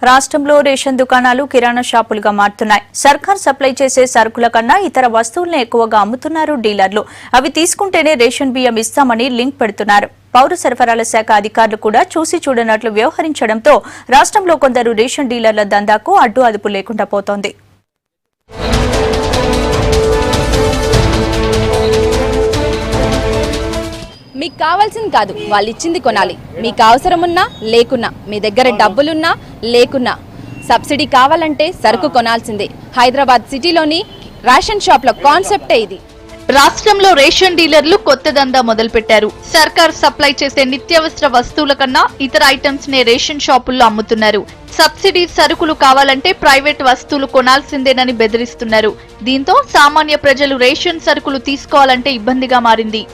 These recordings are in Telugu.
రాష్ట్రంలో రేషన్ దుకాణాలు కిరాణా షాపులుగా మారుతున్నాయి. సర్కార్ సప్లై చేసే సరుకుల కన్నా ఇతర వస్తువుల్ని ఎక్కువగా అమ్ముతున్నారు డీలర్లు. అవి తీసుకుంటేనే రేషన్ బియ్యం ఇస్తామని లింక్ పెడుతున్నారు. పౌర సరఫరాల శాఖ అధికారులు కూడా చూసి చూడనట్లు వ్యవహరించడంతో రాష్ట్రంలో కొందరు రేషన్ డీలర్ల దందాకు అడ్డు అదుపు లేకుండా పోతోంది. మీకు కావాల్సింది కాదు, వాళ్ళు ఇచ్చింది కొనాలి. మీకు అవసరం ఉన్నా లేకున్నా, మీ దగ్గర డబ్బులున్నా లేకున్నా, సబ్సిడీ కావాలంటే సరుకు కొనాల్సిందే. హైదరాబాద్ సిటీలోని రేషన్ షాప్ల కాన్సెప్టే ఇది. రాష్ట్రంలో రేషన్ డీలర్లు కొత్త దందా మొదలుపెట్టారు. సర్కార్ సప్లై చేసే నిత్యావసర వస్తువుల కన్నా ఇతర ఐటమ్స్ నే రేషన్ షాపుల్లో అమ్ముతున్నారు. సబ్సిడీ సరుకులు కావాలంటే ప్రైవేట్ వస్తువులు కొనాల్సిందేనని బెదిరిస్తున్నారు. దీంతో సామాన్య ప్రజలు రేషన్ సరుకులు తీసుకోవాలంటే ఇబ్బందిగా మారింది.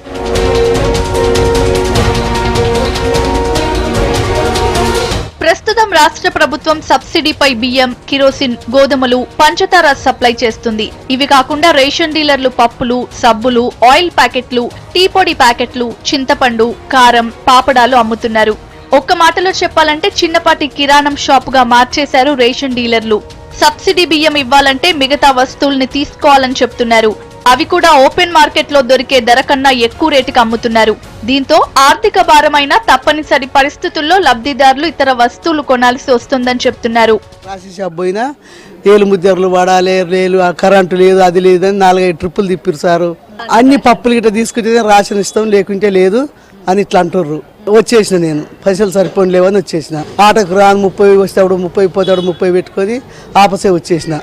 ప్రస్తుతం రాష్ట్ర ప్రభుత్వం సబ్సిడీపై బియ్యం, కిరోసిన్, గోధుమలు, పంచదార సప్లై చేస్తుంది. ఇవి కాకుండా రేషన్ డీలర్లు పప్పులు, సబ్బులు, ఆయిల్ ప్యాకెట్లు, టీ పొడి ప్యాకెట్లు, చింతపండు, కారం, పాపడాలు అమ్ముతున్నారు. ఒక్క మాటలో చెప్పాలంటే చిన్నపాటి కిరాణం షాపుగా మార్చేశారు రేషన్ డీలర్లు. సబ్సిడీ బియ్యం ఇవ్వాలంటే మిగతా వస్తువుల్ని తీసుకోవాలని చెప్తున్నారు. అవి కూడా ఓపెన్ మార్కెట్ లో దొరికే ధర కన్నా ఎక్కువ రేటుకి అమ్ముతున్నారు. దీంతో ఆర్థిక భారమైన తప్పనిసరి పరిస్థితుల్లో లబ్ధిదారులు ఇతర వస్తువులు కొనాల్సి వస్తుందని చెప్తున్నారు. ఏలు ముద్దర్లు వాడాలి, రేలు కరెంటు లేదు, అది లేదని 4-5 ట్రిప్పులు తిప్పిరు సారు. అన్ని పప్పులు గిట్ట తీసుకుంటే రేషన్ ఇస్తాం, లేకుంటే లేదు అని ఇట్లా అంటుర్రు. వచ్చేసిన నేను పైసలు సరిపోని లేవని వచ్చేసిన. ఆటకు రాను 30 వస్తాడు, 30 పోతాడు, 30 పెట్టుకొని ఆపసే వచ్చేసిన.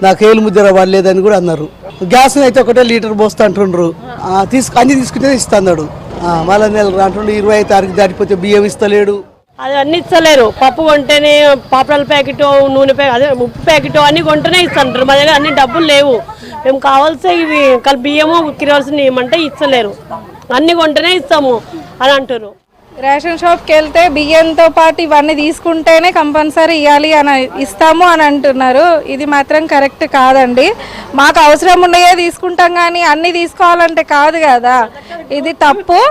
నాకు ఏలు ముద్దర వాడలేదని కూడా అన్నారు. గ్యాస్ అయితే 1 లీటర్ పోస్తా అంటుండ్రు. అన్ని తీసుకుంటే ఇస్తాడు. మళ్ళీ నెల అంటుండ్రు 25 తారీఖు దాటిపోతే బియ్యం ఇస్తలేడు. అది అన్ని ఇస్తలేరు. పప్పు కొంటేనే పాపడాల ప్యాకెట్, నూనె ప్యాకెట్, అదే ఉప్పు ప్యాకెట్ అన్ని కొంటేనే ఇస్తుంటారు. మా దగ్గర అన్ని డబ్బులు లేవు. మేము కావాల్సే ఇవి బియ్యము కిరోసిన్ ఇవ్వమంటే ఇస్తలేరు. అన్ని కొంటేనే ఇస్తాము అని అంటారు. రేషన్ షాప్కి వెళ్తే బియ్యంతో పాటు ఇవన్నీ తీసుకుంటేనే కంపల్సరీ ఇవ్వాలి అని ఇస్తాము అని అంటున్నారు. ఇది మాత్రం కరెక్ట్ కాదండి. మాకు అవసరం ఉన్నాయే తీసుకుంటాం, కానీ అన్నీ తీసుకోవాలంటే కాదు కదా. ఇది తప్పు.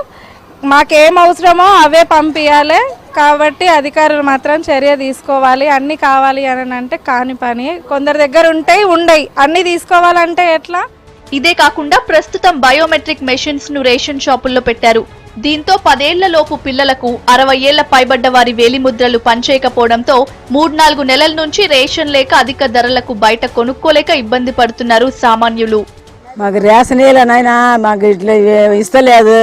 మాకేం అవసరమో అవే పంపించాలి. కాబట్టి అధికారులు మాత్రం చర్య తీసుకోవాలి. అన్నీ కావాలి అని అంటే కాని పని. కొందరి దగ్గర ఉంటాయి, ఉండయి. అన్నీ తీసుకోవాలంటే ఎట్లా? ఇదే కాకుండా ప్రస్తుతం బయోమెట్రిక్ మెషిన్స్ ను రేషన్ షాపుల్లో పెట్టారు. దీంతో 10 ఏళ్ల లోపు పిల్లలకు 60 ఏళ్ల పైబడ్డ వారి వేలిముద్రలు పనిచేయకపోవడంతో 3-4 నెలల నుంచి రేషన్ లేక అధిక ధరలకు బయట కొనుక్కోలేక ఇబ్బంది పడుతున్నారు సామాన్యులు. మాకు రేషన్ నాయనా మాకు ఇట్లా ఇస్తలేదు,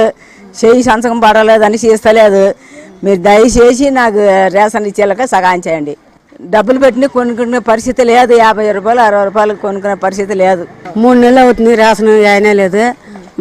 చేయి సంతకం పడలేదు అని చేస్తలేదు. మీరు దయచేసి నాకు రేషన్ ఇచ్చేలాగా సహాయం చేయండి. డబ్బులు పెట్టి కొనుక్కునే పరిస్థితి లేదు. 50 రూపాయలు 60 రూపాయలు కొనుక్కునే పరిస్థితి లేదు. 3 నెలలు అవుతుంది రేషన్ అయినా లేదు.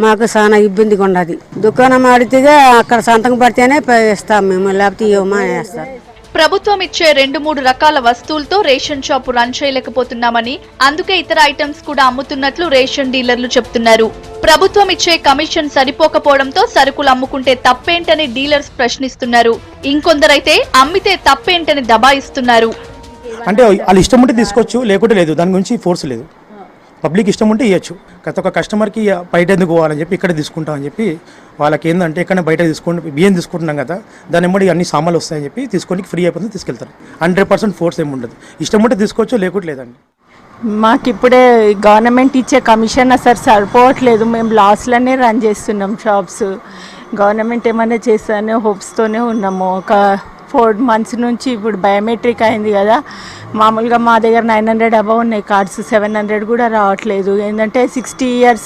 మాకు చాలా ఇబ్బందిగా ఉండదు. దుకాణం ఆడితే అక్కడ సంతకం పడితేనే ఇస్తాం మేము, లేకపోతే ఇవ్వమా వేస్తారు. ప్రభుత్వం ఇచ్చే 2-3 రకాల వస్తువులతో రేషన్ షాపు రన్ చేయలేకపోతున్నామని, అందుకే ఇతర ఐటమ్స్ కూడా అమ్ముతున్నట్లు రేషన్ డీలర్లు చెప్తున్నారు. ప్రభుత్వం ఇచ్చే కమిషన్ సరిపోకపోవడంతో సరుకులు అమ్ముకుంటే తప్పేంటని డీలర్స్ ప్రశ్నిస్తున్నారు. ఇంకొందరైతే అమ్మితే తప్పేంటని దబాయిస్తున్నారు. అంటే వాళ్ళు ఇష్టం ఉంటే తీసుకోవచ్చు, లేకుంటే లేదు. దాని గురించి ఫోర్స్ లేదు. పబ్లిక్ ఇష్టం ఉంటే ఇవ్వచ్చు. ప్రతి ఒక్క కస్టమర్కి బయట ఎందుకు పోవాలని చెప్పి ఇక్కడ తీసుకుంటామని చెప్పి వాళ్ళకి ఏంటంటే ఇక్కడ బయట తీసుకుంటే బియ్యం తీసుకుంటున్నాం కదా, దాని ఎమ్మడి అన్ని సామాన్లు వస్తాయని చెప్పి తీసుకొని ఫ్రీ అయిపోతుంది తీసుకెళ్తారు. 100% ఫోర్స్ ఏమి ఉండదు. ఇష్టం ఉంటే తీసుకోవచ్చు, లేకుంటే లేదండి. మాకు ఇప్పుడే గవర్నమెంట్ ఇచ్చే కమిషన్ అసలు సరిపోవట్లేదు. మేము లాస్లోనే రన్ చేస్తున్నాం షాప్స్. గవర్నమెంట్ ఏమైనా చేస్తానే హోప్స్తోనే ఉన్నాము. ఒక 4 months నుంచి ఇప్పుడు బయోమెట్రిక్ అయింది కదా. మామూలుగా మా దగ్గర 900 అబవ్ ఉన్నాయి కార్డ్స్, 700 కూడా రావట్లేదు. ఏంటంటే 60 years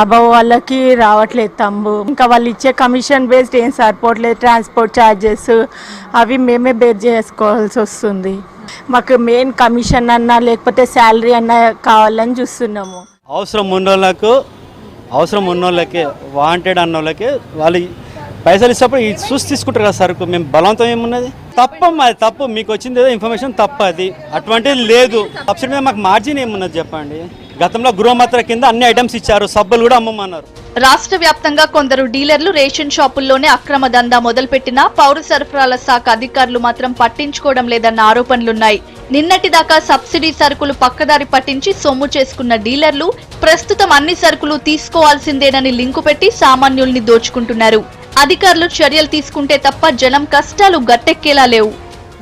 అబవ్ వాళ్ళకి రావట్లేదు తంబు. ఇంకా వాళ్ళు ఇచ్చే కమిషన్ బేస్డ్ ఏం సరిపోవట్లేదు. ట్రాన్స్పోర్ట్ ఛార్జెస్ అవి మేమే బేర్ చేసుకోవాల్సి వస్తుంది. మాకు మెయిన్ కమిషన్ అన్నా లేకపోతే శాలరీ అన్నా కావాలని చూస్తున్నాము. అవసరం ఉన్నోళ్ళకి వాంటెడ్ అన్న వాళ్ళకి వాళ్ళు పైసలు ఇచ్చినప్పుడు చూసి తీసుకుంటారు కదా సరుకు. మేము బలవంతం ఏమున్నది? తప్పమ్మా, అది తప్పు. మీకు వచ్చింది ఏదో ఇన్ఫర్మేషన్ తప్పు. అది అటువంటిది లేదు. సబ్సిడీ మీద మాకు మార్జిన్ ఏమున్నది చెప్పండి. గతంలో గృహమాత్ర కింద అన్ని ఐటమ్స్ ఇచ్చారు, సబ్బులు కూడా అమ్మమన్నారు. రాష్ట్ర వ్యాప్తంగా కొందరు డీలర్లు రేషన్ షాపుల్లోనే అక్రమ దందా మొదలుపెట్టినా పౌర సరఫరాల శాఖ అధికారులు మాత్రం పట్టించుకోవడం లేదన్న ఆరోపణలున్నాయి. నిన్నటిదాకా సబ్సిడీ సరుకులు పక్కదారి పట్టించి సొమ్ము చేసుకున్న డీలర్లు ప్రస్తుతం అన్ని సరుకులు తీసుకోవాల్సిందేనని లింకు పెట్టి సామాన్యుల్ని దోచుకుంటున్నారు. అధికారులు చర్యలు తీసుకుంటే తప్ప జనం కష్టాలు గట్టెక్కేలా లేవు.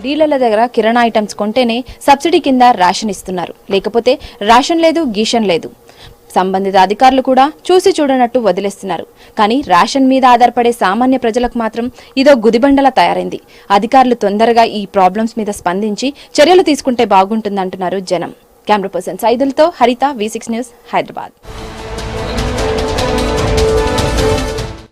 డీలర్ల దగ్గర కిరాణా ఐటమ్స్ కొంటేనే సబ్సిడీ కింద రేషన్ ఇస్తున్నారు, లేకపోతే రేషన్ లేదు గీషన్ లేదు. సంబంధిత అధికారులు కూడా చూసి చూడనట్టు వదిలేస్తున్నారు. కానీ రేషన్ మీద ఆధారపడే సామాన్య ప్రజలకు మాత్రం ఇదో గుదిబండలా తయారైంది. అధికారులు తొందరగా ఈ ప్రాబ్లమ్స్ మీద స్పందించి చర్యలు తీసుకుంటే బాగుంటుందంటున్నారు జనం. కెమెరా పర్సన్ సైదులతో హరిత, V6 న్యూస్, హైదరాబాద్.